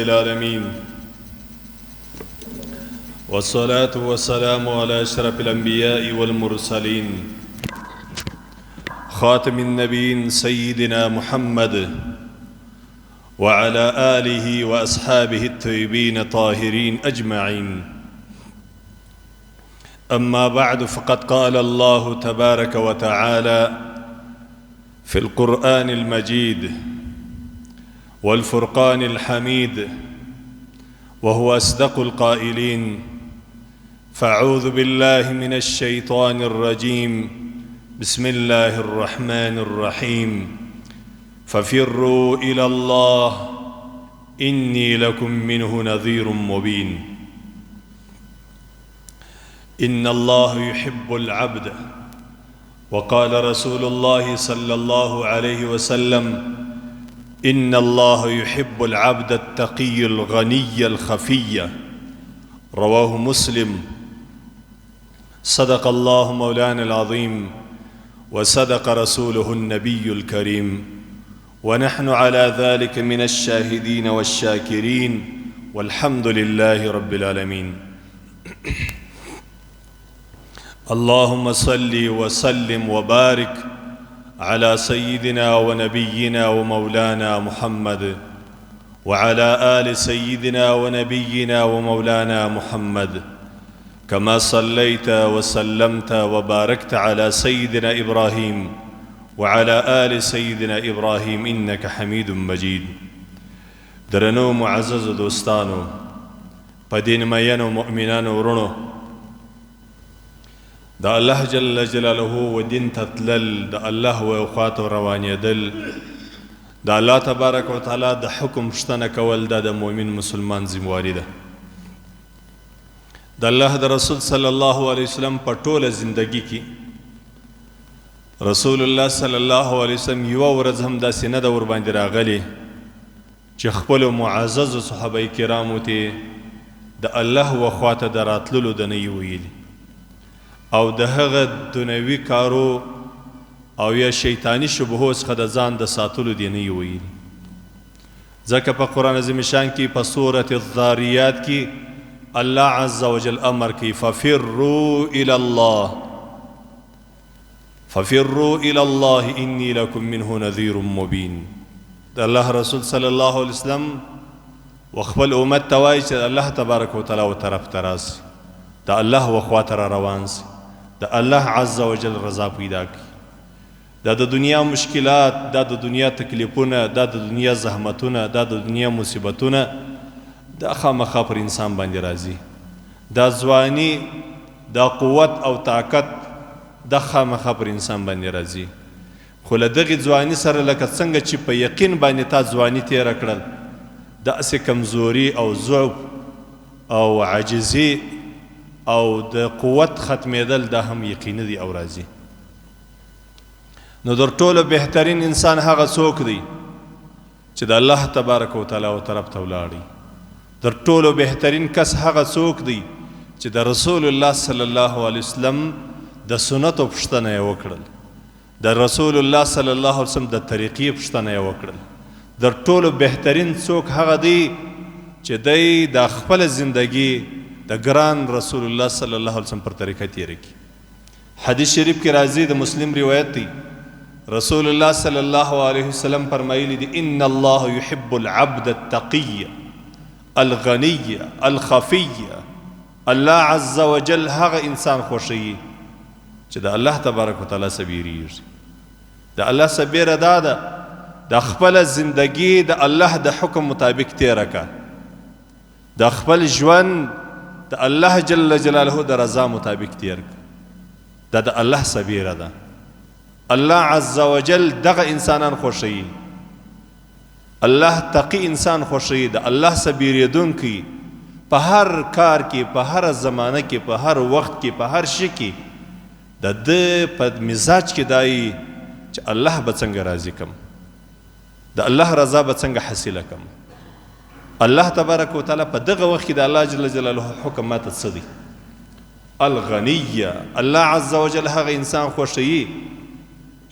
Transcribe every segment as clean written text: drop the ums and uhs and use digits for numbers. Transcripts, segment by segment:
العالمين والصلاة والسلام على أشرف الأنبياء والمرسلين خاتم النبيين سيدنا محمد وعلى آله وأصحابه الطيبين الطاهرين أجمعين. أما بعد، فقد قال الله تبارك وتعالى في القرآن المجيد والفرقان الحميد وهو أصدق القائلين: فأعوذ بالله من الشيطان الرجيم، بسم الله الرحمن الرحيم، ففروا إلى الله إني لكم منه نذير مبين. إن الله يحب العبد، وقال رسول الله صلى الله عليه وسلم: إن الله يحب العبد التقي الغني الخفي. رواه مسلم. صدق الله مولانا العظيم وصدق رسوله النبي الكريم، ونحن على ذلك من الشاهدين والشاكرين، والحمد لله رب العالمين. اللهم صل وسلم وبارك على سيدنا ونبينا ومولانا محمد وعلى آل سيدنا ونبينا ومولانا محمد، كما صليت وسلمت وباركت على سيدنا إبراهيم وعلى آل سيدنا إبراهيم إنك حميد مجيد. درنو معزز دوستانو، پدین مینو مؤمنانو ورونو، دا الله جل جلاله و دین تتلل، دا الله و اخوات و روانیدل، دا الله تبارک و تعالی دا حکم شتنه کول، دا دا مؤمن مسلمان ذمواری ده. دا الله دا رسول صلی الله علیه وسلم پر طول زندگی کی رسول الله صلی الله علیه وسلم یو ورځ هم داسې نه ده ورباندې راغلی چې خپلو معززو صحابه کرامو ته د الله و خواته د راتللو د نه یې ویلي، او د هغه دنیوي کارو او یا شیطانی شبهو څخه د ځان د ساتلو دی نه یې ویلي. ځکه په قرآن عظیم شان کې په سورة الذاریات کې الله عز وجل امر کوي: ففروا الى الله، ففروا الى الله انی لکم منه نذیر مبین. د الله رسول صلی الله علیه وسلم و خپل امت ته وایي چې الله تبارک وتعالی و طرف ته راسي، د الله و خواته را روان سي، د الله عز وجل رضا پیدا کړي. دا د دنیا مشکلات، دا د دنیا تکلیفونه، دا د دنیا زحمتونه، دا د دنیا مصیبتونه، دا خامخا پر انسان باندې راځي. دا ځواني، دا قوت او طاقت، دا خامخا پر انسان باندې راځي. خو له دغې ځواني سره لکه څنګه چې په یقین باندې تا ځواني تېره کړل، داسې کمزوري او ضعف او عاجزي او د قوت ختمېدل دا هم یقیني دی او راځي. نو در ټولو بهترین انسان هغه څوک دی چې د الله تبارک وتعالی و طرف ته ولاړي. در ټولو بهترین کس هغه څوک دی چې د رسول الله صلی الله علیه وسلم د سنتو پوښتنه یې وکړل، د رسول الله صلی الله علیه وسلم د طریقې پوښتنه یې وکړل. در ټولو بهترین څوک هغه دی چې دی د خپل زندگی د ګران رسول الله صلی الله علیه وسلم پر طریقه تیره کی. حدیث شریف کې راځي، د مسلم روایت دی، رسول الله صلی الله علیه وسلم فرمایلی دی: ان الله يحب العبد التقي الغني الخفي. الله عز وجل هغه انسان خوښوي چې د الله تبارک وتعالی سبیریږي. د الله سبیره دا ده د خپل زندگی د الله د حکم مطابق تیره کا، د خپل ژوند د الله جل جلاله د رضا مطابق تیر کا. دا د الله سبیره ده. الله عز وجل دغه انسانان خوښوي. الله تقی انسان خوښوي، د الله سبیریدونکی په هر کار کې، په هر زمانه کې، په هر وخت کې، په هر شي کې د ده په مزاج کې دای چې الله به څنګه راضي کم، د الله رضا به څنګه حاصله کم. الله تبارک وتعالی په دغه وخت کې د الله جل جلاله حکم ماته څه دی؟ الغنیه. الله عز وجل هغه انسان خوښوي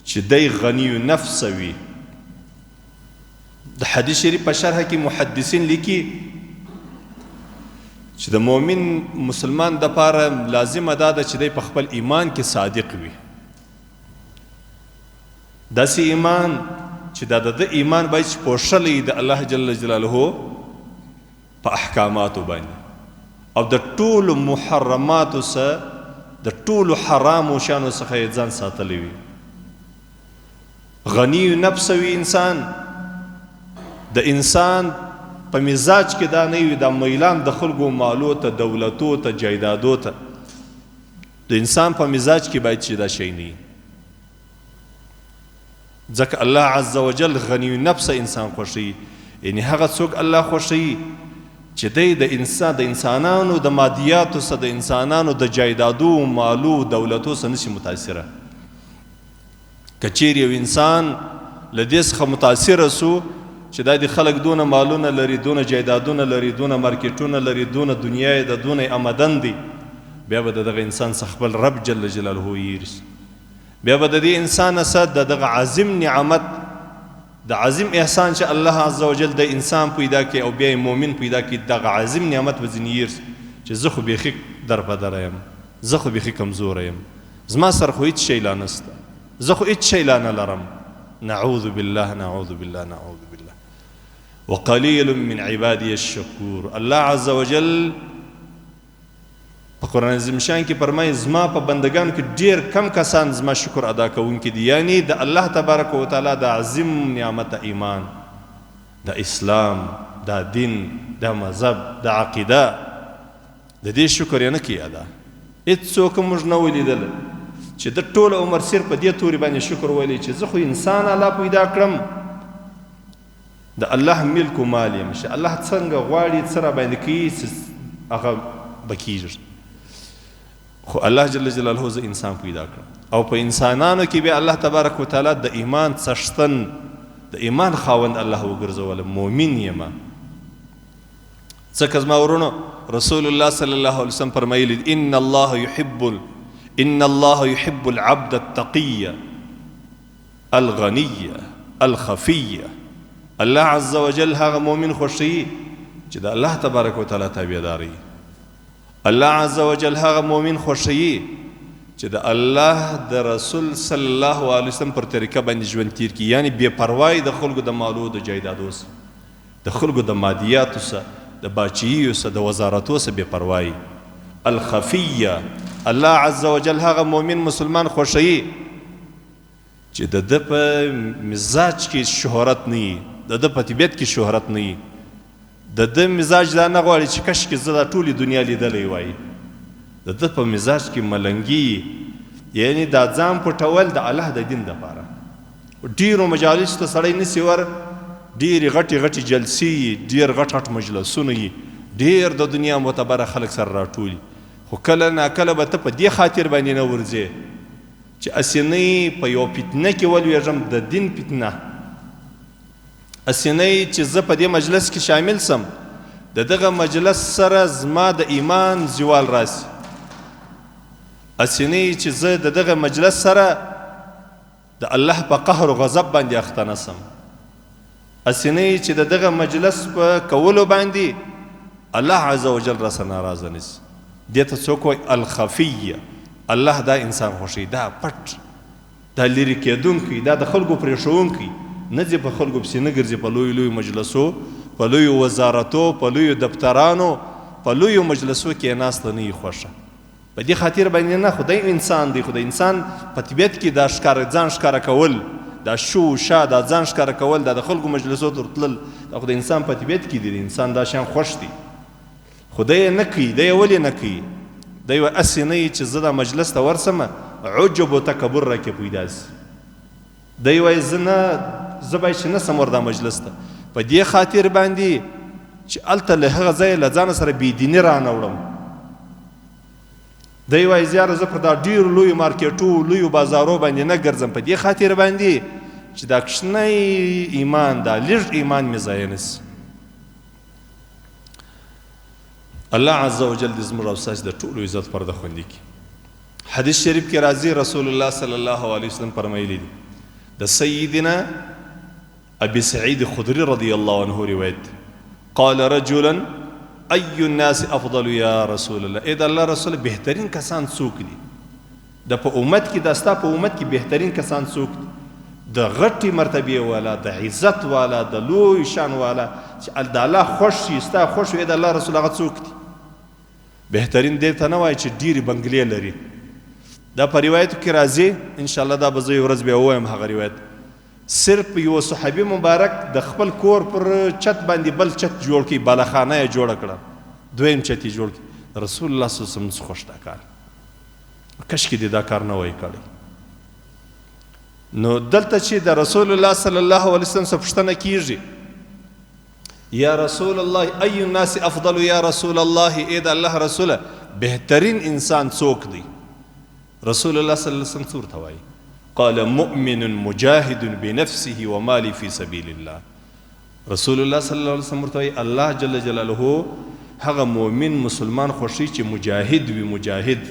چې دی غنی نفس وي، د حدیث شریف په شرح کې محدثین لیکي چې د مؤمن مسلمان دپاره لازمه دا ده چې دی په خپل ایمان کې صادق وي، داسې ایمان چې دا د ایمان باید چې پوښلی د الله جل جلاله په احکاماتو باندې او د ټولو محرماتو څخه د ټولو حرامو شیانو څخه یې ځان ساتلی وي. غنی نفس وي انسان، د انسان په مزاج کې دا نه وي دا میلان د خلکو مالو ته، دولتو ته، جایدادو ته. د انسان په مزاج کې باید چې دا شی نه وي، ځکه الله عز وجل غنی نفس انسان خوښوي. یعنی هغه څوک الله خوښوي چې دی د انسانانو د مادیاتو څخه، د انسانانو د جایدادو، مالو، دولتو څخه نشي متاثره. که چیرې یو انسان له دې څخه متاثره سو چې دا د خلک دونه مالونه لري، دونه جایدادونه لري، دونه مارکیټونه لري، دونه دنیا یې د دونه آمدن دی، بیا به د دغه انسان څخه خپل رب جل جلاله یېرسي. بیا به د دې انسان څخه د دغه عظیم نعمت، د عظیم احسان چې الله عز وجل د انسان پیدا کړي او بیا یې مؤمن پیدا کړي، دغه عظیم نعمت به ځینې یېرسي چې زه خو بیخي درپدره یم، زه خو بیخي کمزوره یم، زما سره خو هېڅ شی لا نسته، زه خو هېڅ شی لا نه لرم. نعوذ بالله، نعوذ بالله، نعوذ بالله. وقلیل من عبادی الشکور. الله عز وجل په قرآن عظیم شان کې فرمایي زما په بندگانو کې ډېر کم کسان زما شکر ادا کوونکي دي. یعنی د الله تبارک وتعالی د عظیم نعمت د ایمان، د اسلام، د دین، د مذهب، د عقیده، د دې شکر یې نه کوي ادا. هېڅوک موږ نه ولیدله چې د ټول عمر سیر په دې تورې باندې شکر ویلی چې زه خو انسان الله پیدا کړم، د الله ملک و مال یم، چې الله څنګه غواړي څه را باندې کوي هغه به کېږي. خو الله جل جلاله زه انسان پیدا کړم او په انسانانو کې بیا الله تبارک وتعالی د ایمان څښتن، د ایمان خاوند الله وګرځولم، مؤمن یم. ځکه زما ورونو رسول الله صلی الله علیه وسلم فرمایلی ان الله يحب العبد التقي الغني الخفي. الله عز وجل هغه مؤمن خوښوي چې د الله تبارک وتعالی تابعداري. الله عز وجل هغه مؤمن خوښوي چې د الله د رسول صلی الله علیه وسلم پر طریقه باندې ژوند تیر کړي، یعنی بې پروایي د خلکو د مالو، د جایدادو څخه، د خلکو د مادیاتو څخه، د باچییو څخه، د وزارتو څخه بې پروایي. الخفیه. الله عز وجل هغه مؤمن مسلمان خوښوي چې د ده په مزاج کې شهرت نه وي، د ده په طبیعت کې شهرت نه وي، د ده مزاج دا نه غواړي چې کشکې زه دا ټولې دنیا لیدلی وای. د ده په مزاج کې ملنګي، یعنی دا ځان پټول د الله د دین دپاره. ډېرو مجالسو ته سړی نسي ور، ډېرې غټې غټې جلسې یي، ډېر غټ غټ مجلسونه یي، ډېر د دنیا معتبره خلک سره راټولي. خو کله ناکله به ته په دې خاطر باندې نه ورځې چې اسینۍ په یو فتنه کې ولویږم، د دین فتنه، اسینۍ چې زه په دې مجلس کې شامل سم، د دغه مجلس سره زما د ایمان زوال راسي. اسینۍ چې زه د دغه مجلس سره د الله په قهر و غضب باندې اخته نسم. اسینۍ چې د دغه مجلس په کولو باندې الله عز وجل راسه ناراضه نسي. دې ته څوک وایي الخفیه. الله دا انسان خوښوي، دا پټ، دا لرې کېدونکی، دا د خلکو پرېښوونکی، نه ځي په خلکو پسې نه ګرځي، په لویو لویو مجلسو، په لویو وزارتو، په لویو دفترانو، په لویو مجلسو کې یې ناسته نه وي خوښه. په دې خاطر باندې نه، خو دی انسان دی، خو د انسان په طبیعت کې دا ځان ښکاره کول، دا شو شا، دا ځان ښکاره کول، دا د خلکو مجلسو ته ورتلل، دا خو د انسان په طبیعت کې دی، د انسان دا شیان خوښ دي. خو دی یې نه کوي. دی یې ولې نه کوي؟ دی وایي هسې نه یي چې زه دا مجلس ته ورسمه عجب و تکبر راکې پیدا سي. دی وایي زه باید چې نه سم ور دا مجلس ته، په دې خاطر باندې چې هلته له هغه ځایه له ځانه سره بېدیني رانه وړم. دی وایي زیاره زه په دا ډېرو لویو مارکیټو، لویو بازارو باندې نه ګرځم، په دې خاطر باندې چې دا کوچنی ایمان، دا لږ ایمان مې ضایع نه سي. الله عز وجل دې زموږ او ستاسې د ټولو عزت پرده خوندي کړي. حدیث شریف کې راځي رسول الله صلی الله علیه وسلم فرمایلی دي د سیدنا ابي سعید خدری رضی الله عنه روایت قال رجلا ای الناس افضل یا رسول الله، ای د الله رسول بهترین کسان څوک دي؟ د په امت کې د ستا په امت کې بهترین کسان څوک دي؟ د غټي مرتبه والا، د عزت والا، د لوی شان والا، چې د الله خوښ شي، ستا خوښ وي د الله رسول هغه څوک دي؟ بهترین دې ته نه وایي چې ډېرې بنګلې لري. دا په روایتو کې راځي، انشاءالله دا به زه یو ورځ بیا ووایم هغه روایت. صرف یو صحابي مبارک د خپل کور پر چت باندې بل چت جوړ کړي، بالخانه یې جوړه کړه، دویم چت یې جوړ کړي. رسول الله صلی الله علیه وسلم خوښ دا کار، کشکې دې دا کار نه وای کړی. نو دلته چې د رسول الله صلی الله علیه وسلم څخه پوښتنه کیږي، یا رسول الله ای الناس افضل یا رسول الله، ای د الله رسوله بهترین انسان څوک دی؟ رسول الله صلی الله علیه وسلم څه ورته وایي؟ قال مؤمن مجاهد بنفسه وماله في سبيل الله. رسول الله صلی الله علیه وسلم ورته وایي الله جل جلاله هغه مؤمن مسلمان خوښي چې مجاهد وي. مجاهد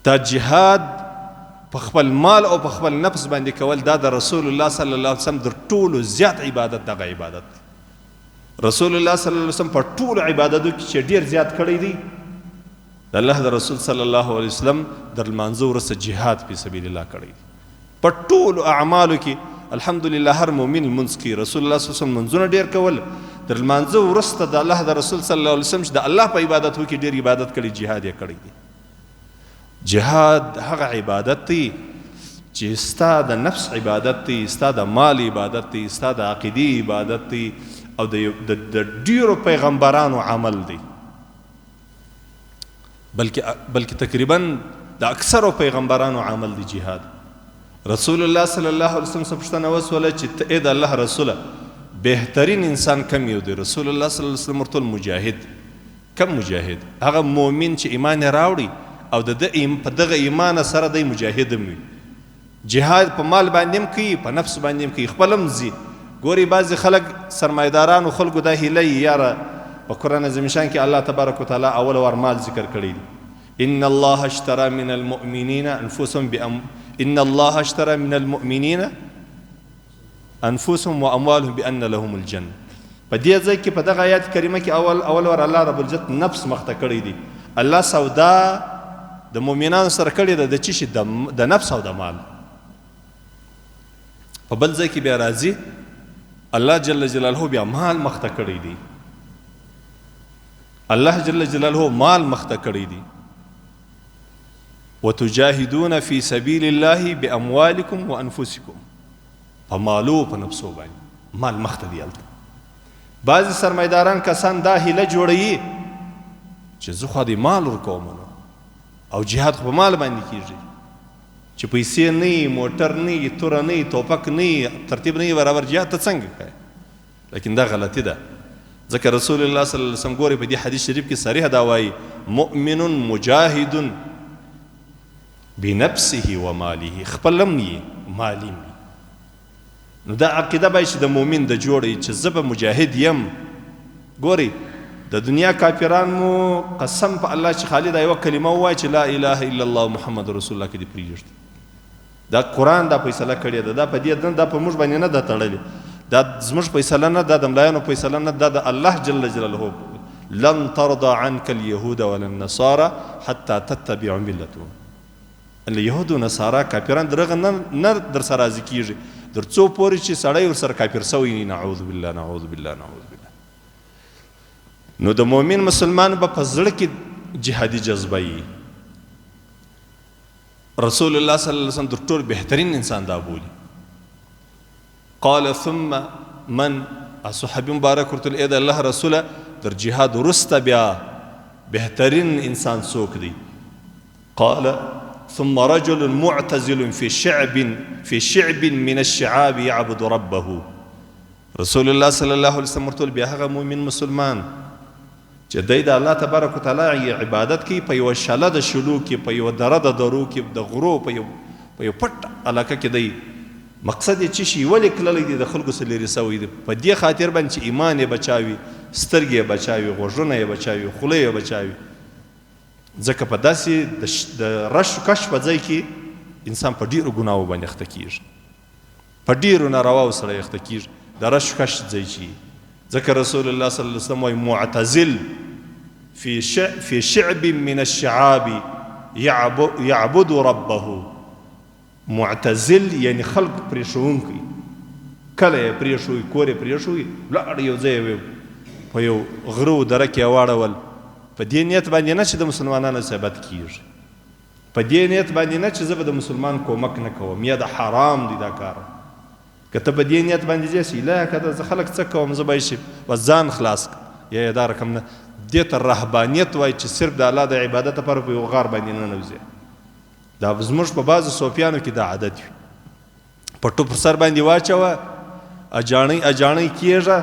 تا جهاد په خپل مال او په خپل نفس باندې کول، دا د رسول الله صلی الله علیه وسلم در ټولو زیات عبادت دغه عبادت. رسول الله صلی الله علیه وسلم په ټولو عبادتو کې چې ډیر زیات کړی دی، د الله د رسول صلی الله علیه وسلم در لمانځه وروسته جهاد فی سبیل الله کړی دی. په ټولو اعمالو کې الحمدلله هر مؤمن لمونځ کوي. رسول الله صلی الله علیه وسلم منځونه ډیر کول، در لمانځه وروسته د الله د رسول صلی الله علیه وسلم چې د الله په عبادتو کې ډیر عبادت کړي، جهاد یې کړی دی. جهاد هغه عبادت دی چې ستا د نفس عبادت دی، ستا د مال عبادت دی، ستا د عقیدې عبادت دی، او د ډیرو پیغمبرانو عمل دی، بلکې تقریبا د اکثرو پیغمبرانو عمل دی جهاد. رسول الله صلی الله علیه وسلم څخه پوښتنه وسوله چې ای د الله رسوله بهترین انسان کم یو دی؟ رسول الله صلی الله علیه وسلم ورته مجاهد. کم مجاهد؟ هغه مؤمن چې ایمان یې راوړي او په دغه ایمان سره دی مجاهد هم وي. جهاد په مال باندې هم کوي، په نفس باندې هم کوي، خپل هم ځي. ګوري بعضې خلک سرمایدارانو خلکو دا هیله یي یاره په قرآن عظیم شان کې الله تبارک وتعالی اول ور مال ذکر کړی دی. ان الله اشترى من المؤمنین انفسهم ان الله اشترى من المؤمنین انفسهم واموالهم بان لهم الجنه. په دې ځای کې په دغه آیات کریمه کې اول ور الله رب العزت نفس مخته کړی دی. الله سودا د مؤمنانو سره کړې ده د چی شي؟ د نفس او د مال. په بل ځای کې بیا راځي الله جل جلاله بیا مال مخته کړی دی. الله جل جلاله مال مخته کړی دی. وتجاهدون فی سبیل الله باموالکم وانفسکم. په مالو په نفسو باندې مال مخته دی. بعضې سرمایداران کسان دا هیله جوړوي چې زه خو دې مال ورکوم، او جهاد خو په مال باندې کیږي، چې پیسې نه وي، موټر نه وي، توره نه وي، توپک نه وي، ترتیب نه وي، برابر جهاد ته څنګه کوي؟ لیکن دا غلطي ده. ځکه رسول الله صلی الله علیه وسلم ګوري په دې حدیث شریف کې صریح دا وایي مؤمن مجاهد بنفسه وماله. خپل هم وي، مال هم وي. نو دا عقیده باید چې د مؤمن د جوړي چې زه به مجاهد یم. ګوري د دنیا کافران مو قسم په الله چې خالد یوه کلمه ووایي چې لا اله الا الله محمد رسول الله کې دې پرېږدي. دا قرآن دا فیصله کړې ده، دا په دې دا په موږ باندې نه ده تړلې، دا زموږ فیصله نه ده، د ملایانو فیصله نه ده، د الله جل جلاله. لن ترضى عنك اليهود ولا النصارى حتى تتبع ملتهم. اليهود و نصارا کافران درغه نه در سره راضي کیږي در څو پورې چې سړی ورسره کافر سوی. نعوذ بالله نعوذ بالله نعوذ بالله. نو د مؤمن مسلمان به په زړه کې جهادي جذبه وي. رسول الله صلی الله علیه وسلم در ټول بهترین انسان دا بولي. قال ثم من؟ صحابي مبارک ورته اې د الله رسوله در جهاد وروسته بیا بهترین انسان څوک دی؟ قال ثم رجل معتزل في شعب من الشعاب يعبد ربه. رسول الله صلی الله علیه وسلم ورته بیا هغه مؤمن مسلمان چې دی د الله تبارک وتعالی عبادت کوي په یوه شله د شلو کې، په یوه دره د درو کې، د غرو په یو پټ علاقه کې دی. مقصد یې څه شي؟ ولې کللی دی د خلکو څخه لرې سوی دی؟ په دې خاطر باندې چې ایمان یې بچاوي، سترګې یې بچاوي، غوږونه یې بچاوي، خوله یې بچاوي. ځکه په داسې د رش کش په ځای کې انسان په ډېرو ګناهو باندې اخته کېږي. په ډېرو نارواو سره یخته کېږي د رش کش ځای چې ځکه رسول الله صلی الله علیه وسلم وایي معتزل في شعب من الشعاب يعبد ربه. معتزل یعنی خلق پرېښوونکی، کله یې پرېښوي، کور یې پرېښوي، ولاړ یو ځای په یو غره و دره کې یې واړول، په دې نیت باندې نه چې د مسلمانانو ثبت کېږي، په دې نیت باندې نه چې زه به د مسلمان کومک نه کوم، یا د حرام دی دا کار. که ته په دې نیت باندې ځې چې لا که زه خلک څه کوم، زه به یې بس ځان خلاص کړم، یا دا رقم نه. دې ته رهبانیت وایي چې صرف د الله د عبادت لپاره په یو غار باندې ننوځې. دا زموږ په بعضو صوفیانو کې دا عادت وي، په ټوپ پر سر باندې واچوه، اجاڼۍ اجاڼۍ کېږه،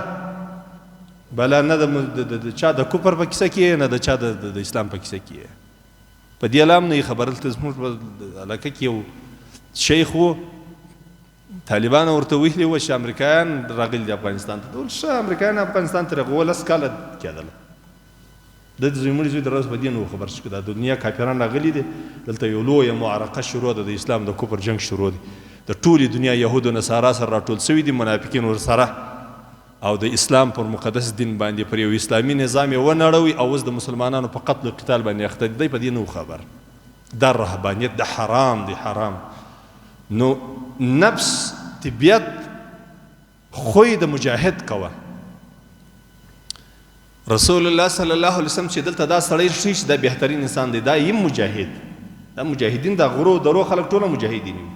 بله نه د چا د کفر په کیسه کې نه د چا د اسلام په کیسه کې. په دې لام نه یې خبر. دلته زموږ په علاقه کې یو شیخ و، طالبانو ورته ویلي وه چې امریکایان راغلي دي افغانستان ته. ډول ښه، امریکایان افغانستان ته راغلي 10 کاله کېدله. د زوی مړي زوی د ورځ په دې نه خبر چې د دنیا کافران راغلي دي، دلته یو لویه معرکه شروع ده، د اسلام د کفر جنګ شروع دی، د ټولې دنیا یهود و نصارا سره راټول سوي دي، منافقین ورسره، او د اسلام پر مقدس دین باندې پر یو اسلامي نظام یې ونړوي، او اوس د مسلمانانو په قتل و قتال باندې اخته دي. دی په دې نه خبر. دا رهبانیت د حرام دی، حرام. نو نفس طبیعت خوی د مجاهد کوه. رسول الله صلی الله علیه وسلم چې دلته دا سړی ښیي چې دا بهترین انسان دی، دا یم مجاهد. دا مجاهدین دا غرو درو خلک ټوله مجاهدین وي.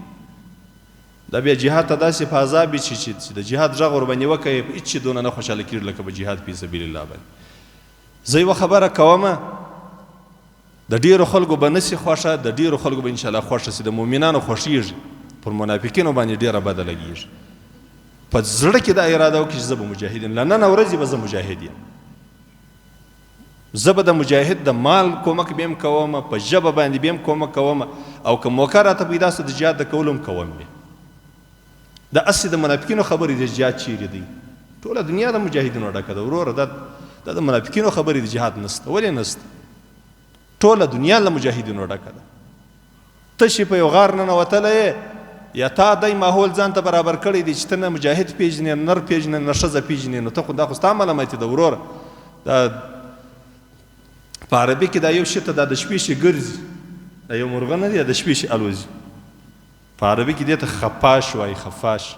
دا بیا جهاد ته داسې په عذاب وي چې د جهاد غږ ورباندې وکړي، په هېڅ شي دونه نه خوشحاله کېږي لکه په جهاد فی سبیل الله باندې. زه یوه خبره کومه، د ډېرو خلکو به نسي خوښه، د ډېرو خلکو به انشاءالله خوښه سي. د مؤمنانو خوښېږي، پر منافقینو باندې ډېره بده لګېږي. په زړه کې دا اراده وکړي چې زه به مجاهد یم، له نن ورځې به زه مجاهد یم. زه به د مجاهد د مال کومک به هم کوم، په ژبه باندې به هم کومک کوم، او که موقع راته پیدا سو د جهاد د کولو هم کوم. دا اصلي د منافقینو خبرې د جهاد چیرې دی؟ ټوله دنیا د مجاهدینو ډکه ده وروره. دا د منافقینو خبرې د جهاد نسته. ولې نسته؟ ټوله دنیا له مجاهدینو ډکه ده. ته چې په یو غار ننوتلی یې، یا تا دی ماحول ځان ته برابر کړی دی چې ته نه مجاهد پېژنې، نه نر پېژنې، نه ښځه پېژنې، نو ته خو دا خو ستا ملامتي ده وروره. دا په عربي کې دا یو شي ته دا د شپې شي ګرځي، دا یو مرغه نه دی، د شپې شي الوځي. په عربي کې دې ته خفاش وایي، خفاش.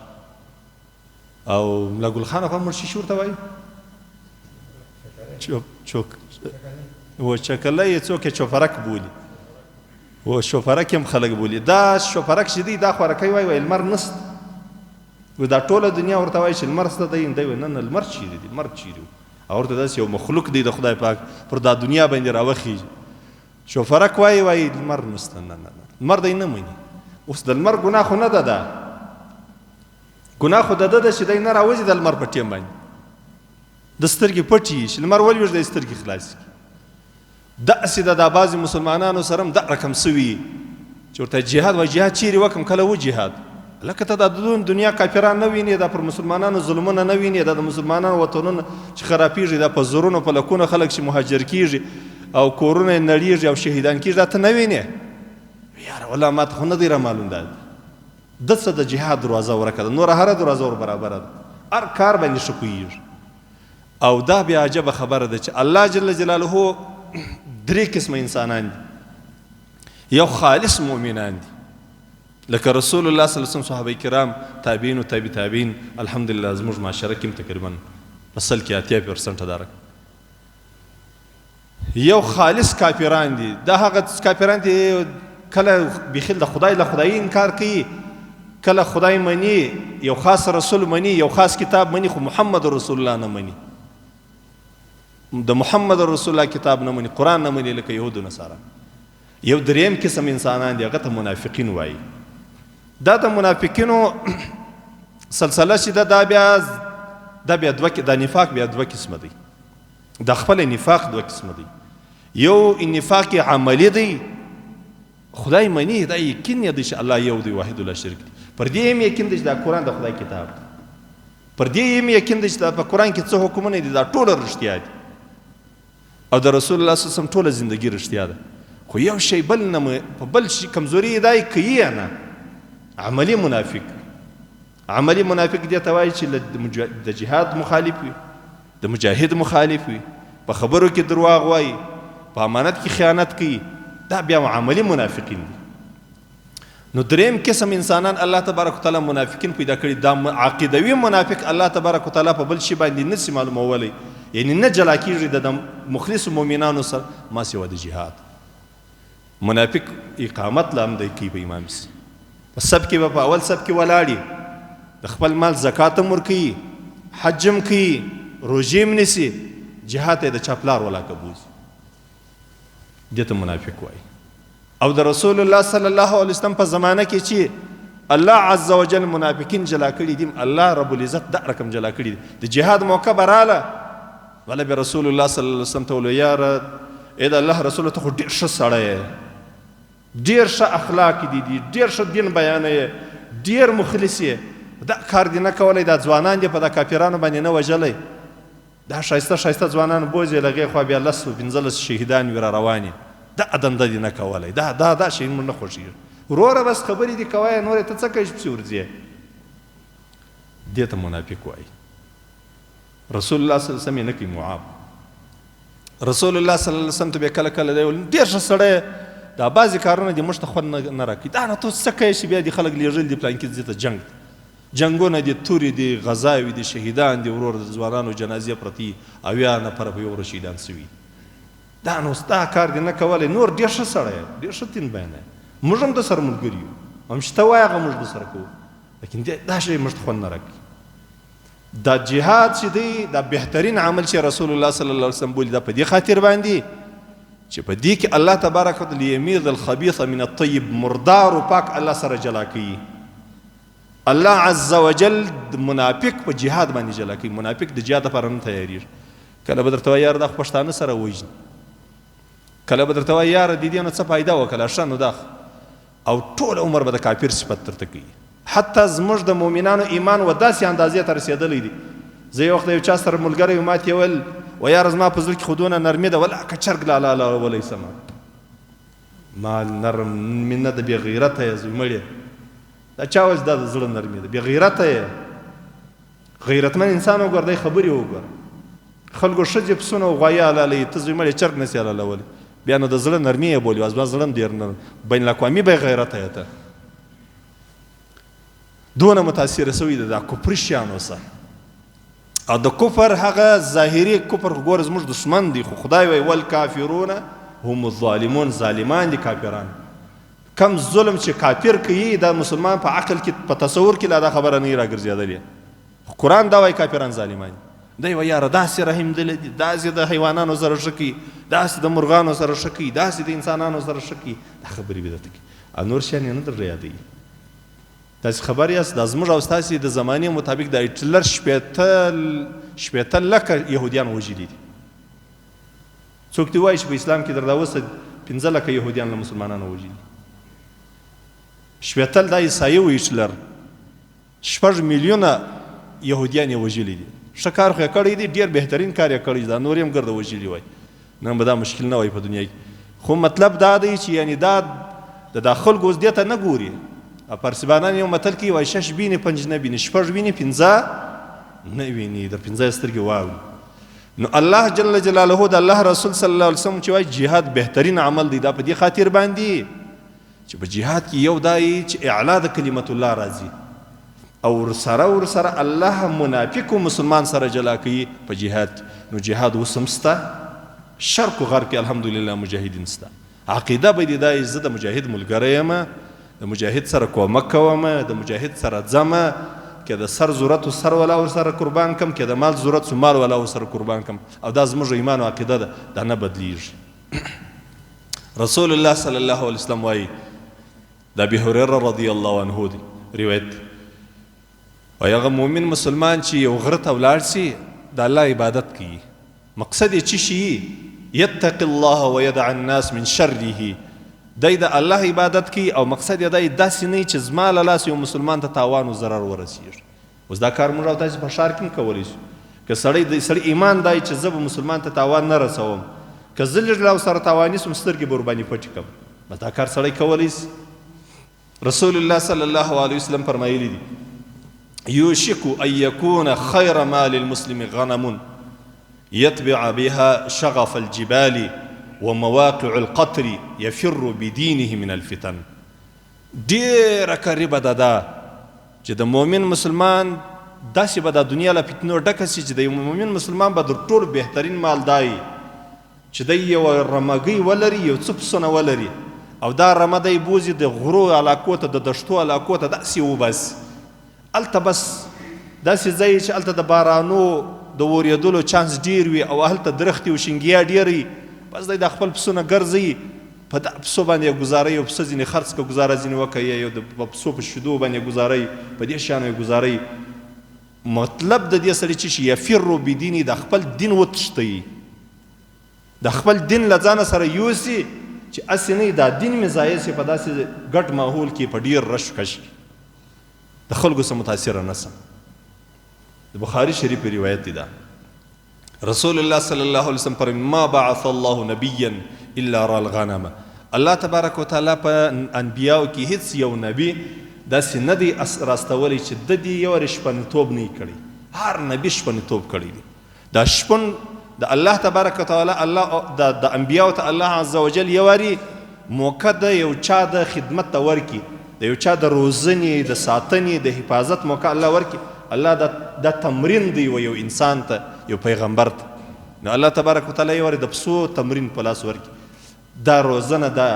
او ملا ګل خان خو مرشي ورته وایي و چکلی یې څوک یې چوپرک بولي، و شوپرک هم خلک بولي. دا شوپرک چې دی دا خوارکی وایي لمر نسته، و دا ټوله دنیا ورته وایي چې لمر سته دی، دی وایي نه نه لمر چیرې دی، لمر چیرې و. او ورته داسې یو مخلوق دی د خدای پاک پر دا دنیا باندې راوخیږي. شوپرک وایي لمر نسته، نه نه لمر دی نه مني. اوس د لمر ګناه خو نه ده، دا ګناه خو د ده ده چې دی نه راوځي د لمر په ټیم باندې، د سترګې پټې یي چې لمر ولوېږي د سترګې خلاصې کړي. داسې ده دا بعضې مسلمانانو سره هم دا رقم سوي چې ورته جهاد وایي. جهاد چیرې وکړم؟ کله و جهاد؟ لکه ته دا د دنیا کافران نه وینې، دا پر مسلمانانو ظلمونه نه وینې، دا د مسلمانانو وطنونه چې خرابېږي، دا په زرونو په لکونو خلک چې مهاجر کېږي او کورونه یې نړېږي او شهیدان کېږي، دا ته نه وینې؟ یاره والله ما ته خو نه دی رامعلوم. دا ده څه د جهاد دروازه ورکه ده، نوره هره دروازه ور برابره ده، هر کار باندې ښه پوهېږي. او دا بیا عجبه خبره ده چې الله جل جلاله درې قسمه انسانان دي. یو خالص مؤمنان دي، لکه رسول الله صلی الله علیه وسلم، صحابه کرام، تابعین او تابع تابعین. الحمدلله زموږ معاشره کې هم تقریبا اصل کې 80% دا رقم. یو خالص کافران دي، دا هغه کافران دي کله بخیل د خدای له خدایي انکار کوي، کله خدای مني، یو خاص رسول مني، یو خاص کتاب مني، خو محمد رسول الله نه مني. د محمد رسول الله کتاب نه مني، قرآن نه مني، لکه یهود و نصارا. یو دریم قسم انسانان دي، هغه ته منافقین وایي. دا د منافقینو سلسله چې ده دا بیا دا نفاق بیا دوه قسمه دی. دا خپل نفاق دوه قسمه دی. یو نفاق عملی دی، خدای مني، دا یقین دی چې الله یو دی، واحد لا شریک دی. پر دې هم یقین دی چې دا قرآن د خدای کتاب دی. پر دې هم یقین دی چې دا په قرآن کې څه حکمونه دي، دا ټوله رښتیا دي. او د رسول الله صلی الله علیه وسلم ټوله زندگی رښتیا ده. خو یو شی بل نه په بل شي کمزوري یې دا یې کوي نه، عملی منافق. عملی منافق دې ته وایي چې د جهاد مخالف وي، د مجاهد مخالف وي، په خبرو کې درواغ وایي، په امانت کې خیانت کوي، دا بیا عملی منافقین دي. نو دریم قسم انسانان الله تبارک وتعالی منافقین پیدا کړي، دا عقیدوي منافق الله تبارک وتعالی په بل شي باندې نشي معلومولی، یعنی نه جلا کېږي د مخلص مؤمنانو سره ما سوا د جهاد. منافق اقامت لا هم دی کوي په امام سي، په سب کې به په اول سب کې ولاړي، د خپل مال زکات هم ورکوي، حج هم کوي، روژې هم نیسي، جهاد ته د چا پلار ولاکه بوځي، دې ته منافق وایي. او د رسول الله صلی الله علیه وسلم په زمانه کې چې الله عز وجل منافقین جلا کړي دي، الله رب العزت دا رقم جلا کړي دي. د جهاد موقع براله ولا به رسول الله صلی الله علیه وسلم ته ویل یار اې د الله رسول ته خو ډېر ښه سړی یې، ډېر ښه اخلاق دي، ډېر ښه دین بیانوي، ډېر مخلص یې، دا کار دې نه کولی، دا ځوانان دې په دا کافرانو باندې نه وژلی، دا ښایسته ښایسته ځوانان بوځي، لږې خوا بیا 10-15 شهیدان وي را روانې، دا دنده دې نه کولی، دا شی موږ نه خوښېږي. وروره بس خبرې دې کوی، نورې ته څه کوې چې پسې ورځې، دې ته منافق وایي. رسول الله صلی الله علیه وسلم یې نه کوي معاب. رسول الله صلی الله علیه وسلم ته به کله کله دی ویل ډېر ښه سړی، دا بعضې کارونه دې موږ ته خوند نه راکوي، دا نه ته څه کوې چې بیا دې خلک لېږلي دي پلانکي ځای ته جنګونه دي، تورې دي، غذاوې دي، شهیدان دي، ورور د ځوانانو جنازې پرتې 80 نفره په یو ورځ شهیدان سوي، دا نو ستا کار دې نه کولی. نور ډېر ښه سړی یې، ډېر ښه دین بیانوي، موږ هم درسره ملګري یو، هم چې ته وایې هغه موږ درسره کوو، لیکن دا شی موږ ته خوند نه راکوي. دا جهاد چې دی دا بهترین عمل چې رسول الله صلی الله علیه وسلم بولي، دا په دې خاطر باندې چې په دې کې الله تبارک وتعالی لیمیز الخبیث من الطیب، مردار و پاک الله سره جلا کوي. الله عز وجل د منافق په جهاد باندې جلا کوي. منافق د جهاد لپاره نه تیارېږي. کله به درته وایي یاره دا خو پښتانه سره وژني، کله به درته وایي یاره د دې نه څه فایده وکړه ښه نو دا، او ټول عمر به د کافر صفت درته کوي. حتی زموږ د مؤمنانو ایمان و داسې اندازې ته رسېدلی دی. زه یو وخت یو چا سره ملګری وم، ما ته یې ویل و یاره زما په زړه کې خو دونه نرمي ده، ولا که چرګ لالا لارولی سمه، ما نرم مینه د بې غیرته یې زوی مړې، دا چا وایي دا د زړه نرمي ده، بې غیرته یې. غیرتمن انسان وګوره، دی خبرې وګوره، خلکو ښځې پسونه او غوایي حلالوي، ته زوی مړې چرګ نسي حلالولی، بیا نو د زړه نرمي یې بولي، زما زړه هم ډېر نرم، بین الاقوامي بې غیرته یې ته. دونه متاثره سوي ده دا کفري شیانو سره. او د کفر هغه ظاهري کفر خو ګوره زموږ دشمن دی، خو خدای وایي والکافرون هم الظالمون، ظالمان دي کافران. کم ظلم چې کافر کوي دا مسلمان په عقل کې په تصور کې لا دا خبره نه راګرځېدلې. قرآن دا وایي کافران ظالمان دی. وایي یاره داسې رحم دل دي، داسې د حیوانانو سره ښه کوي، داسې د مرغانو سره ښه کوي، داسې د انسانانو سره ښه کوي، دا خبرې به درته کوي. او نور شیان یې نه در یادوي. تاسې خبر یاست دا زموږ او ستاسې د زمانې مطابق د هټلر شپېته لکه یهودیان وژلي دي. څوک دې وایي چې په اسلام کې درته اوسه 15 لکه یهودیان له مسلمانانو وژلي. شپېته دا عیسایي و هټلر، 6 میلیونه یهودیان یې وژلي دي. ښه کار خو یې کړی دی، ډېر بهترین کار یې کړی دی، دا نور یې هم ګرده وژلي وای، نن به دا مشکل نه وای په دنیا کې. خو مطلب دا دی چې یعنی دا د خلکو اوس دې ته نه ګوري. پارسیبانان یو متل کوي وایي 6 بینې 5 نه بینې، 6 بینې 15 نه ویني، د 15 سترګې واوري. نو الله جل جلاله د الله رسول صلی الله علیه وسلم چې وایي جهاد بهترین عمل دی، دا په دې خاطر باندې چې په جهاد کې یو دای چې اعلا د کلمت الله راځي، او ورسره الله منافق و مسلمان سره جلا کوي په جهاد. نو جهاد اوس هم شته، شرق و غرب کې الحمدلله مجاهدین شته. عقیده به دې دا زه د مجاهد ملګری یم، د مجاهد سره کومک کوم، د مجاهد سره ځم، که د سر ضرورت و سر والا ورسره قربان کم، که د مال ضرورت و مال والا ورسره قربان کم. او دا زموږ ایمان او عقیده ده، دا نه بدلیږي. رسول الله صلی الله علیه وسلم وایي، د ابي هريره رضی الله عنه دی روایت، وایي هغه مؤمن مسلمان چې یو غره ته ولاړ سي د الله عبادت کوي، مقصد یې څه شي؟ یتقي الله ويدع الناس من شره، دی د الله عبادت کوي او مقصد یې دی داسې نه چې زما له لاسه یو مسلمان ته تاوان و ضرر ورسېږي. اوس دا کار موږ او تاسې په ښار کې هم کولی شو. که سړی ایمان دی چې زه به مسلمان ته تاوان نه رسوم، که زه لږ له سره تاواني سم سترګې به ورباندې پټې کړم، بس دا کار سړی کولی شي. رسول الله صلی الله علیه وسلم فرمایلی دي يوشك أن يكون خير مال المسلم غنم يتبع بها شغف الجبال ومواقع القطر يفر بدينه من الفتن. ډیره قریبه ده چې د مؤمن مسلمان داسې به د دنیا له فتنو ډکه سي چې د مؤمن مسلمان به در ټولو بهترین مال دی چې دی یو رمګۍ ولري، یو څه پسونه ولري، او دا رمه دی بوځي د غرو علاقو ته، د دشتو علاقو ته داسې وباسي. هلته بس داسې ځای چې هلته د بارانو د اورېدلو چانس ډېر وي او هلته درختې او شینګیا ډېر وي، بس دی د خپل پسونه ګرځوي، په دا پسو باندې ګزاره یې، پسه ځینې خرڅ که ګزاره ځینې وکړي، یو د پسو په شیدو باندې ګزارئ، په دې شیانو یې ګزارئ. مطلب د دې سړي چې شي یفرو بدیني، د خپل دین وتښتوي، د خپل دین له ځانه سره یوسي چې هسې نه دا دین مې ضایع سي په داسې ګډ ماحول کې په ډېر رش کش کې د خلکو څخه متاثره نه سم. د بخاري شریف روایت دی دا رسول الله صلی الله علیه وسلم فرمایي ما بعث الله نبیا الا را الغنم. الله تبارک وتعالی په انبیاو کې هیڅ یو نبی داسې نه دی راستولی چې د دې یو شپنتوب نه یې کړی. هر نبي شپنتوب کړی دی. دا شپن د الله تبارک وتعالی الله د انبیاو ته الله عز وجل یواري موقع د یو چا د خدمت ته ورکي، د یو چا د روزنې، د ساتنې، د حفاظت موقع الله ورکي. الله دا تمرین دی و یو انسان ته، یو پیغمبر ته. نو الله تبارک وتعالی یواري د پسو تمرین په لاس ورکي. دا روزنه ده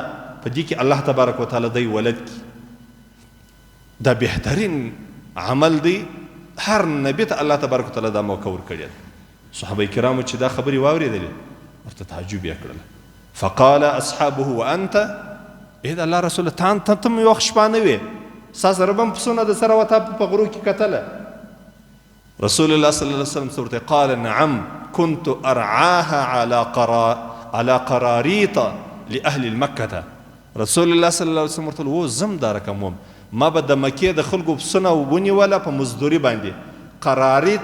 په دې کې الله تبارک وتعالی دی ولد کی. دا بهترین عمل دی. هر نبی ته الله تبارک وتعالی دا موقع ورکړی. صحابه کرامو چې دا خبرې واورېدلې ورته تعجب یې کړل. فقال اصحابه وانت، ای د الله رسول ته هم یو شپه نه وې، ستا سره به هم پسونه د سره وه، تا په غرو کې کتله. رسول الله صلی الله علیه وسلم ورته قال نعم كنت ارعاها على قراريط لاهل المكه. رسول الله صلی الله علیه وسلم ورته و زم دا رقم ما به د مکې د خلکو پسونه ونیوله په مزدوري باندې. قراریط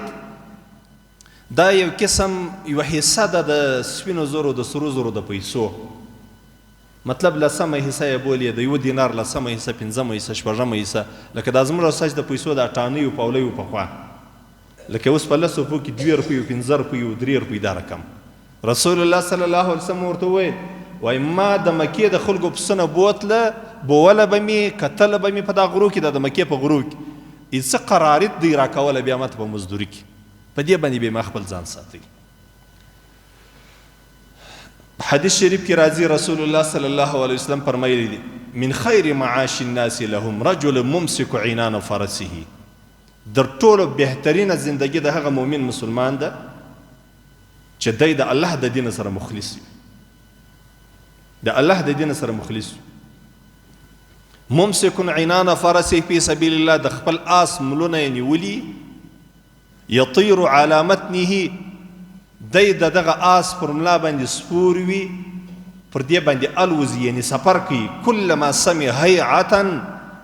دا یو قسم یو حصه ده د سپینو زرو د سرو زرو د پیسو، مطلب لسمه حصه یې بولي، د یو دینار لسمه حصه، پنځمه حصه، شپږمه حصه، لکه دا زموږ ساج د پیسو د اټانیو پولیو پخوا، لکه اوس په لسو روپو کې 2 روپۍ، 15 روپۍ، 3 روپۍ دا رقم. رسول الله صلی الله علیه وسلم ورته وویل وایي ما د مکې د خلکو پسونه بوله به مې کتله به مې په دا غرو کې، د مکې په غرو کې څه قراریت دی راکوله، بیا ماته په مزدوري کې، په دې باندې به ما خپل ځان ساتي. حدیث شریف کې راځي رسول الله صلی الله علیه وسلم فرمایلی دي من خیر معاش الناس لهم رجل ممسک عنان فرسه. در ټولو بهترینه زندگی د هغه مؤمن مسلمان ده چې دی د الله د دین سره مخلص وي، د الله د دین سره مخلص وي. ممسک عنان فرسه فی سبیل الله، د خپل آس ملونه یې نیولي، یطیر علی متنه، دی د دغه آس پر ملا باندې سپور وي، پر دې باندې الوزي، یعنی سفر کوي. کلما سمع هیعة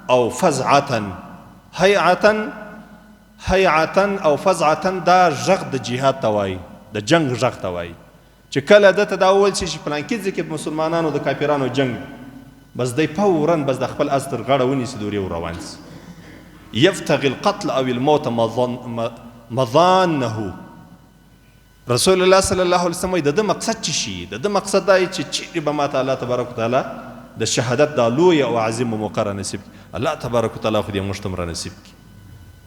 او فزعة، هیعة او فزعة دا غږ د جهاد ته وایي، د جنگ غږ ته وایي. چې کله دته دا وویل شي چې فلانکي ځای کې مسلمانانو د کافرانو جنگ، بس دی فورا بس د خپل اس تر غاړه ونیسي، دورې روان سي. یفتغي القتل او الموت مظانه. رسول الله صلی الله علیه وسلم د مقصد چی شي، د مقصد دا چې چیرې به ماته الله تبارک وتعالی د شهادت دا لوی او عظیم موقع را نصیب کړي. الله تبارک وتعالی خو دې موږ ته را نصیب کړي.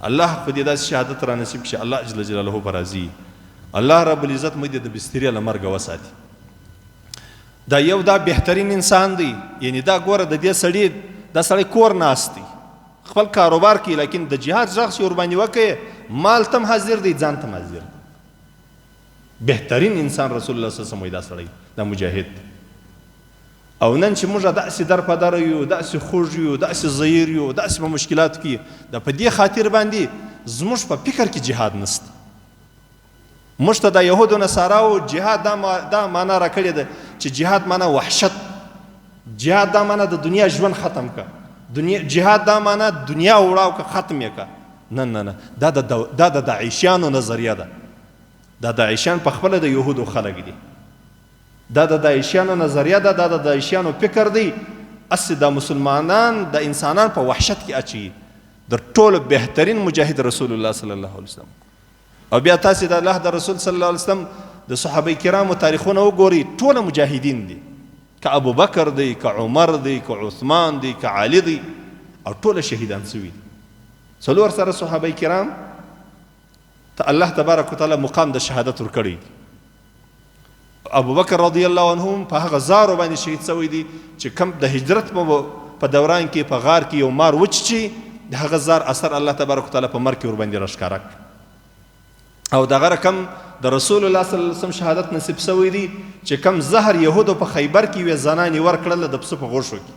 الله خو دې داسې شهادت را نصیب کړي. الله جل جلاله په راضي. الله رب العزت موږ د بسترې له مرګه وساتي. دا یو دا بهترین انسان دی. یعنی دا ګوره د دې سړي، دا سړی کور ناست دی، خپل کاروبار کوي، لیکن د جهاد غږ چې ورباندې وکړي، مال تم حاضر دی، ځان تم حاضر دی. بهترین انسان رسول الله صلی الله علیه وسلم دا سړی، دا مجاهد. او نن چې موږ داسې در په در یو، داسې خوږ یو، داسې ضعیر یو، داسې په مشکلاتو کې، دا په دې خاطر باندې زموږ په فکر کې جهاد نشته. موږ ته د یهودو نصاراو جهاد دا معنا را کړې ده چې جهاد معنا وحشت، جهاد دا معنا د دنیا ژوند ختم کا، جهاد دا معنا دنیا وړاو که ختم یې کا. نه نه نه، دا د داعشیانو نظریه ده. دا داعشیان په خپله د یهودو خلک دي، دا د داعشیانو نظریه ده، دا د داعشیانو فکر دی. اسې د مسلمانان د انسانان په وحشت کې اچوي. د ټولو بهترین مجاهد رسول الله صلی الله علیه وسلم. او بیا تاسې د الله د رسول صلی الله علیه وسلم د صحابه کرامو تاریخونه وګورئ، ټوله مجاهدین دي، که ابوبکر دی، که عمر دی، که عثمان دی، که علی دی، او ټوله شهیدان سوي دي. څلور سره صحابه کرام ته الله تبارک وتعالی مقام د شهادت ورکړی دی. ابوبکر رضی الله عنه په هغه زارو باندې شهید سوی دی چې کم د هجرت په دوران کې په غار کې یو مار وچچي، د هغه زار اثر الله تبارک وتعالی په مرګ کې ورباندې راښکاره کړ. او دغه رقم د رسول الله صلی الله علیه وسلم شهادت نصیب سوی دی چې کم زهر یهودو په خیبر کې وې زنانې ورکړل د پسه په غوښو کې.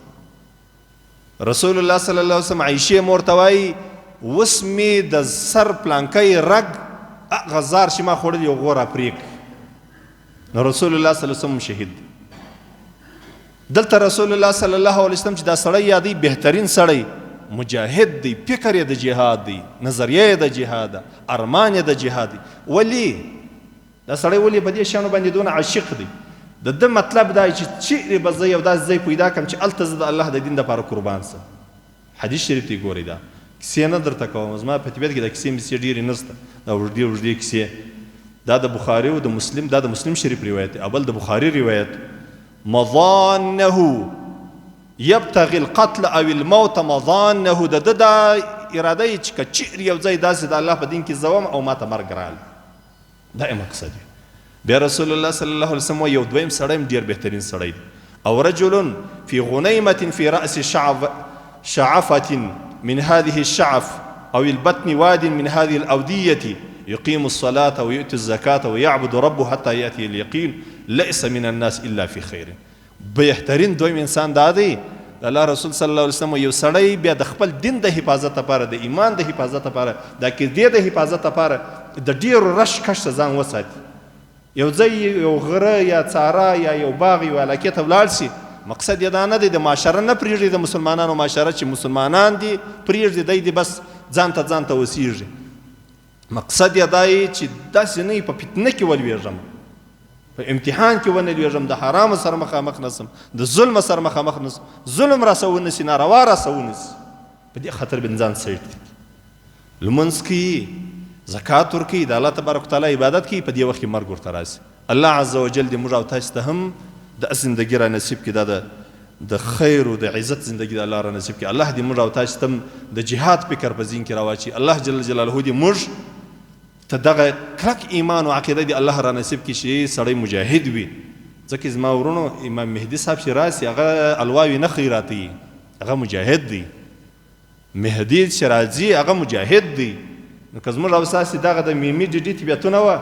رسول الله صلی الله علیه وسلم عایشې مور ته وایي اوس مې د سر پلانکی رګ هغه زار چې ما خوړلی یو غور راپرېږ. نو رسول الله صلی الله علیه وسلم شهید دی. دلته رسول الله صلی الله علیه وسلم چې دا سړی یادی بهترین سړی مجاهد دی، فکر یې د جهاد دی، نظریه یې د جهاد ده، ارمان یې د جهاد دی. ولی دا سړی ولې په دې شیانو باندې دونه عاشق دی؟ د ده مطلب دا چې چیرې به زه یو داسې ځای پیدا کړم چې هلته زه د الله د دین دپاره قربان سم. حدیث شریف ته ګورئ، دا کیسې نه درته کوم، زما په طبیعت کې د کیسې مسې ډېرې نشته، دا اوږدې اوږدې کیسې. دا د بخاري او د مسلم، دا د مسلم شریف روایت دی، اول د بخاري روایت. مظانه یبتغي القتل او الموت مظانه، د ده دا اراده یې چې که چیرې یو ځای داسې د الله په دین کې زوم او ما ته مرګ راغلی، دا یې مقصد وي. بیا رسول الله صلی الله علیه وسلم یو دویم سړی هم ډېر بهترین سړی دی. او رجل فی غنیمة فی رأس شعفة من هذه الشعف او البطن واد من هذه الأودية يقيم الصلاة ويؤتي الزكاة ويعبد ربه حتى يأتي اليقين ليس من الناس إلا في خير. بهترین دویم انسان دا دی د الله رسول صلی الله علیه وسلم یو سړی بیا د خپل دین د حفاظت لپاره، د ایمان د حفاظت لپاره، د عقیدې د حفاظت لپاره د ډېرو رش کش ته ځان وساتي. یو ځای یو غره یا څاره یا یو باغ یو علاقې ته ولاړ شي، مقصد یې دا نه دی د معاشره نه پرېږدي، د مسلمانانو معاشره چې مسلمانان دي پرېږدي، دی بس ځان ته وسیږي. مقصد یې دا یي چې داسې نه په فتنه کې ولوېږم، په امتحان کې ونه لوېږم، د حرامو سره مخامخ نسم، د ظلم سره مخامخ نسم، ظلم راسه ونسي، ناروا راسه ونسي. په دې خطر به انسان سیټ کړي، لمونځ کوي، زکات ورکوي، د الله تبارک وتعالی عبادت کوي، په دې وخت کې مرګ ورته راسي. الله عز وجل دې موږ او تاسو ته هم د زندګي را نصیب کړي، دا د خیر او د عزت زندګي د الله را نصیب کړي. الله دې موږ او تاسو ته د جهاد فکر په ذهن کې راواچي. الله جل جلاله دې موږ ته دغه کلک ایمان او عقیده دی الله را نصیب کړي چې سړی مجاهد وي. ځکه زما ورونو امام مهدي صاحب چې راسي هغه الواوي نه خیراتي، هغه مجاهد دی. مهدي چې راځي هغه مجاهد دی. نو که زموږ او ستاسې دغه د میمي ډیډي طبیعتونه وه،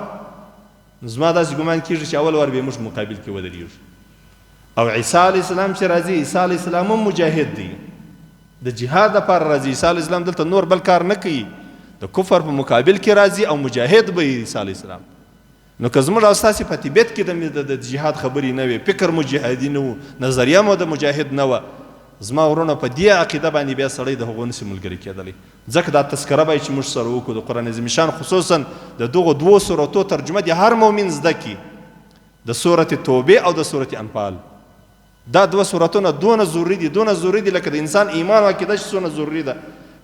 نو زما داسې ګمان کېږي چې اول وار به موږ مقابل کې ودرېږو. او عیسی علیه السلام چې راځي، عیسی علیه السلام هم مجاهد دی، د جهاد لپاره راځي. عیسی علیه السلام دلته نور بل کار نه کوي، د کفر په مقابل کې راځي او مجاهد به عیسی علیه السلام. نو که زموږ او ستاسې په طبیعت کې د جهاد خبرې نه وي، فکر مو جهادي نه و، نظریه مو د مجاهد نه وه، زما ورونه په دې عقیده باندې بیا سړی د هغو نسي ملګري کېدلی. ځکه دا تذکره به چې موږ سره وکړو د قرآن عظیم شان، خصوصا د دغو دوو سورتو ترجمه د هر مؤمن زده کړي، د سورت توبې او د سورت انفال. دا دوه سورتونه دونه ضروري دي، دونه ضروري دي لکه د انسان ایمان او عقیده چې څونه ضروري ده.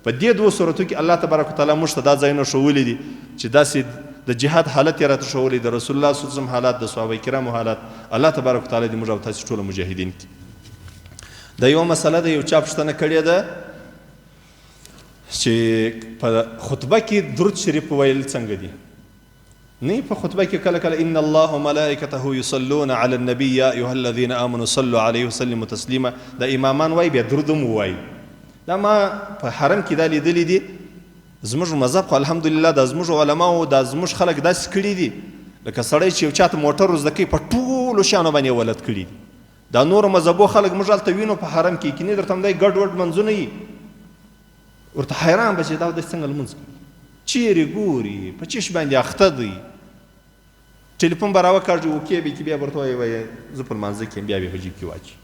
په دې دوو سورتو کې الله تبارک وتعالی موږ ته دا ځایونه ښوولي دي چې داسې د جهاد حالت یې راته ښوولی، د رسول الله صلی الله علیه وسلم حالات، د صحابه کرامو حالات. الله تبارک وتعالی دې موږ او تاسې ټوله مجاهدین کړي. دا یو مسله ده، یو چا پوښتنه کړې ده چې په خطبه کې درود شریف ویل څنګه دي؟ نه په خطبه کې کله کله ان الله وملائکته یصلون علی النبی یا ایها الذین آمنوا صلوا علیه وسلموا تسلیما، دا امامان وایي، بیا درود هم وایي. دا ما په حرم کې دا لیدلی دي. زموږ مذهب خو الحمدلله دا زموږ علماو دا زموږ خلک داسې کړي دي لکه سړی چې یو چا ته موټر زده کوي په ټولو شیانو باندې ولد کړي دي. دا نورو مذهبو خلک موږ هلته وینو په حرم کې کینې درته همدای ګډ وډ منځونه یي، ورته حیران به چې دا داسې څنګه لمونځ کوي، چیرې ګوري، په چیش باندې اخته دی. ټلیفون به راوکاږي وکې به کې بیا ورته وایي زه په لمانځه کې یم، بیا به یې په جیب کې واچي،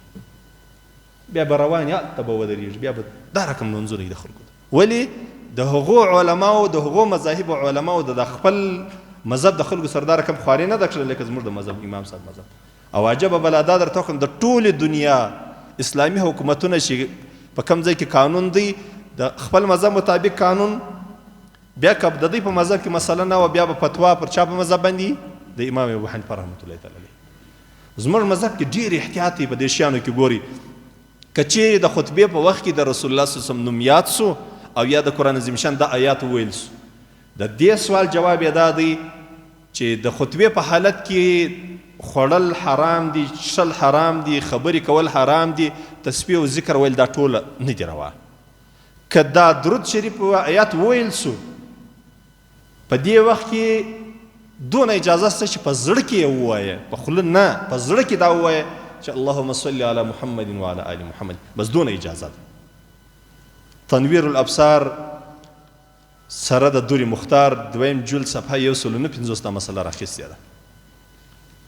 بیا به روان یې هلته به ودرېږي، بیا به دا رقم لمونځونه یي د خلکو. ولې د هغو علماو د هغو مذاهبو علماو د خپل مذهب د خلکو سره دا رقم خواري نه ده کړې لکه زموږ د مذهب امام صاحب مذهب. او عجبه بله دا درته وکړم د ټولې دنیا اسلامي حکومتونه چې په کوم ځای کې قانون دی د خپل مذهب مطابق قانون بیا که د دوی په مذهب کې مسله نه وه بیا به فتوا پر چا په مذهب باندې د امام ابو حنیفه رحمت الله تعالی علیه. زموږ مذهب کې ډېر احتیاط دی په دې شیانو کې. ګوري که چیرې د خطبې په وخت کې د رسول الله صلی الله علیه وسلم نوم یاد سو او یا د قرآن عظیم شان دا آیات وویل سو، د دې سوال جواب یې دا دی چې د خطبې په حالت کې خوړل حرام دي، څښل حرام دي، خبرې کول حرام دي، تسبیح او ذکر ویل دا ټوله نه دي روا. که دا درود شریف آیات وویل سو په دې وخت کې دونه اجازه شته چې په زړه کې یې ووایه، په خوله نه، په زړه کې دا ووایه چې اللهم صل علی محمد وعلى آل محمد، بس دونه اجازه ده. تنویر الابصار سره د دور مختار دویم جلد صفحه 159 مسله راخیستې ده.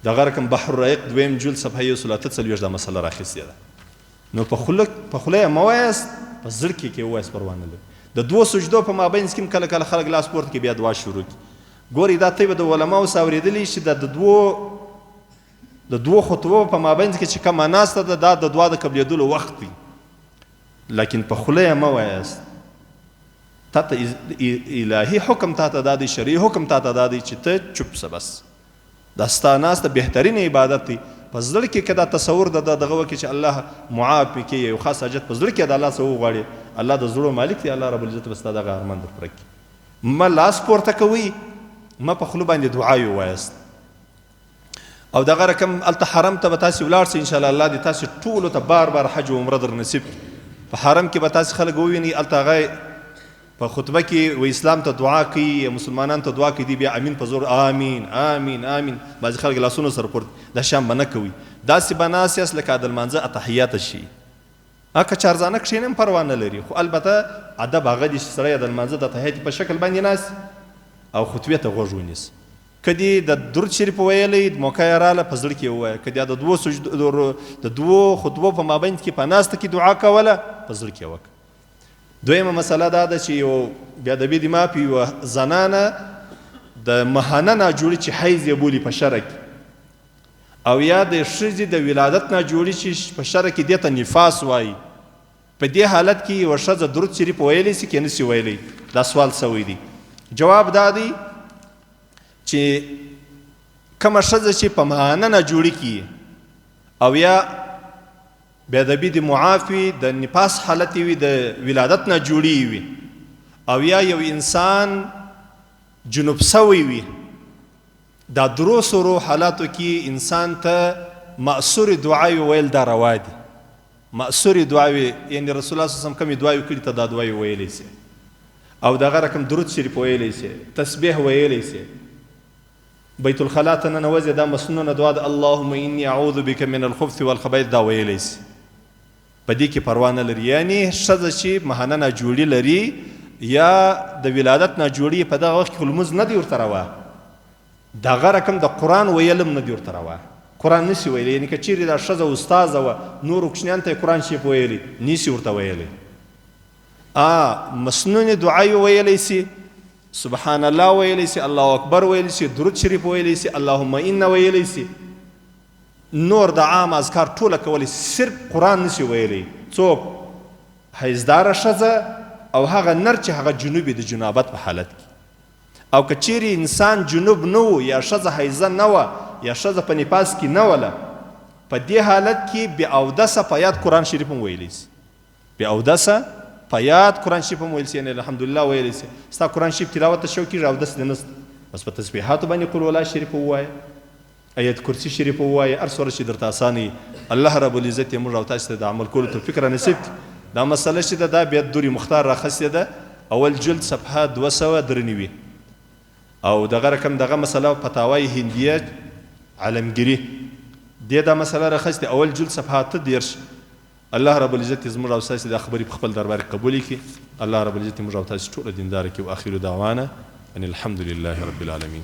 دغه رقم بحر الرقیق دویم جلد صفحه 148 دا مسله راخیستې ده. نو په خوله یې مه وایاست، په زړه کې ووایاست، پروا نه لري. د دوو سجدو په مابین کې کله کله خلک لاس پورته کړي بیا دعا شروع کړي. ګوري دا طیبه د علماو څخه اورېدلي چې د دوو خطبو په مابین کې چې کومه ناسته ده دا د دعا د قبلېدلو وخت دی، لیکن په خوله یې مه وایاست. تا ته الهي حکم تا ته دا دی، شرعي حکم تا ته دا دی چې ته چوپ سه. بس دا ستا ناسته بهترین عبادت دی. په زړه کې که دا تصور د دغه وکړي چې الله معاف پې کې یو خاص حاجت په زړه کې د الله څه وغواړي، الله د زړو مالک دی، الله رب العزت به ستا دغه ارمان در پوره کړي. مه لاس پورته کوئ، مه په خوله باندې دعا ووایاست. او دغه رقم هلته حرم ته به تاسې ولاړ سئ انشاءالله، الله دې تاسې ټولو ته بار بار حج و عمره در نصیب کړي. په حرم کې به تاسې خلک ووینئ هلته هغه په خطبه کې و اسلام ته دعا کوي، مسلمانانو ته دعا کوي، دی بیا امین په زور آمین آمین آمین. بعضې خلک لاسونو سره پورته، دا شیان به نه کوئ. داسې به ناست یاست لکه د لمانځه اتحیات شي. که چارزانه کښېنئ هم پروا نه لري، خو البته ادب هغه دی چې سړی د لمانځه د اتحیات په شکل باندې ناست او خطبې ته غوږ ونیسي. که دې د درود شریف ویلی موقع یې راله په زړه کې ووایه، که دې د دوو خطبو په مابین کې په ناسته کې دعا کوله په زړه کې یې وکړه. دویمه مسله دا ده چې یو بیادبي دې معاف یوه زنانه د ماهانه ناجوړي چې حیض یې بولي په شرع کې، او یا د ښځې د ولادت ناجوړي چې په شرع کې دې ته نفاس وایي، په دې حالت کې یوه ښځه درود شریف ویلی سي که نه سي ویلی؟ دا سوال سوی دی. جواب دا دی چې کومه ښځه چې په ماهانه ناجوړي کې او یا بیادبي د معاف وي، د نفاس حالت وي، د ولادت ناجوړي وي، او یا یو انسان جنوب سوی وي، دا درو سرو حالاتو کې انسان ته مأثور دعاوې ویل دا روا دي. مأثور دعاوې یعنې رسول الله صلی الله علیه وسلم کومې دعاوې کړي ته دا دعاوې ویلی سي، او دغه رقم درود شریف ویلی سي، تسبیح ویلی سي. بیت الخلا ته ننوځې دا مسنونه دعا د اللهم انی اعوذ بک من الخبث والخبائث دا ویلی سي. په دې کې پروا نه لري. یعنې ښځه چې ماهانه ناجوړي لري یا د ولادت ناجوړي په دغه وخت کې خو لمونځ نه دی ورته روا، دغه رقم د قرآن ویلم نه دی ورته روا، قرآن نسی ویلی. یعنې که چیرې دا ښځه استاذه وه نورو کوچنیانو ته یې قرآن شریف ویلی نیسي ورته ویلی. مسنونې دعاوې ویلی سي، سبحان الله ویلی سي، الله اکبر ویلی سي، درود شریف ویلی سي، اللهم ان ویلی سي، نور د عام اذکار ټوله کولی، صرف قرآن نسی ویلی. څوک؟ حیضداره ښځه او هغه نر چې هغه جنوب د جنابت په حالت کې. او که چیرې انسان جنوب نه و یا ښځه حیضه نه وه یا ښځه په نفاس کې نه وله، په دې حالت کې بې اودسه په یاد قرآن شریف هم ویلی سي. بې اودسه په یاد قرآن شریف هم ویلی سي، یعنې الحمدلله ویلی سي. ستا قرآن شریف تلاوت ته شوق کېږي اودس دې نسته، بس په تسبیحاتو باندې قل والله شریف ووایه، آیت کرسی شریف ووایه، هر څومره چې درته اسانه الله رب العزت یې موږ او تاسو ته د عمل کولو توفیق را نصیب کړي. دا مسله چې ده دا بیا دوري مختار راخستې ده، اول جلد صفحه 293 او دغه رقم دغه مسله فتاوای هندیه علمگیری دې دا مسله راخستې اول جلد صفحه 30. الله رب العزت زموږ او تاسو د خبرې په خپل دربار قبول کړي. الله رب العزت موږ او تاسو ټول دیندار کړي. واخر دعوانا ان الحمد لله رب العالمين.